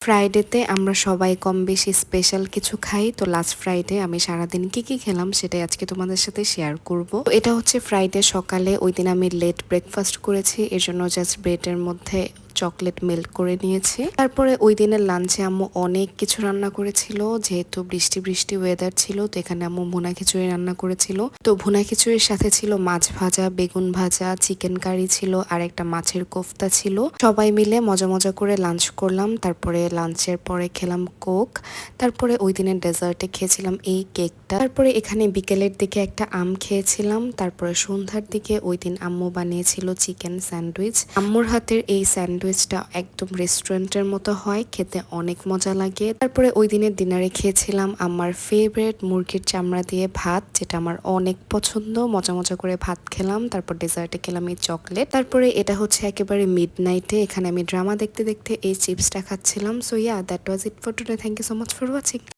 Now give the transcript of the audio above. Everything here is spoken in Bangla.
ফ্রাইডেতে আমরা সবাই কম বেশি স্পেশাল কিছু খাই। তো লাস্ট ফ্রাইডে আমি সারাদিন কি খেলাম সেটাই আজকে তোমাদের সাথে শেয়ার করব। তো এটা হচ্ছে ফ্রাইডে সকালে, ওই দিন আমি লেট ব্রেকফাস্ট করেছি, এর জন্য জাস্ট ব্রেডের মধ্যে চকলেট মেল্ট করে নিয়েছি। তারপরে ওই দিনের লাঞ্চে আম্মু অনেক কিছু রান্না করেছিল, যেহেতু বৃষ্টি বৃষ্টি ওয়েদার ছিল। তো এখানে আম্মু ভুনা খিচুড়ি রান্না করেছিল। তো ভুনা খিচুড়ির সাথে ছিল মাছ ভাজা, বেগুন ভাজা, চিকেন কারি ছিল, আর একটা মাছের কোফতা ছিল। সবাই মিলে মজা মজা করে লাঞ্চ করলাম। তারপরে লাঞ্চের পরে খেলাম কোক। তারপরে ওই দিনের ডেজার্টে খেয়েছিলাম এই কেকটা। তারপরে এখানে বিকেলের দিকে একটা আম খেয়েছিলাম। তারপরে সন্ধ্যার দিকে ওই দিন আম্মু বানিয়েছিল চিকেন স্যান্ডউইচ। আম্মুর হাতের এই স্যান্ডউইচটা একদম রেস্টুরেন্টের মতো হয়, খেতে অনেক মজা লাগে। তারপরে ওই দিনের ডিনারে খেয়েছিলাম আমার ফেভারিট মুরগির চামড়া দিয়ে ভাত, যেটা আমার অনেক পছন্দ। মজা মজা করে ভাত খেলাম। তারপর ডেজার্টে খেলাম এই চকলেট। তারপরে এটা হচ্ছে একেবারে মিড নাইটে, এখানে আমি ড্রামা দেখতে দেখতে এই চিপসটা খাচ্ছিলাম। So yeah, that was it for today. Thank you so much for watching.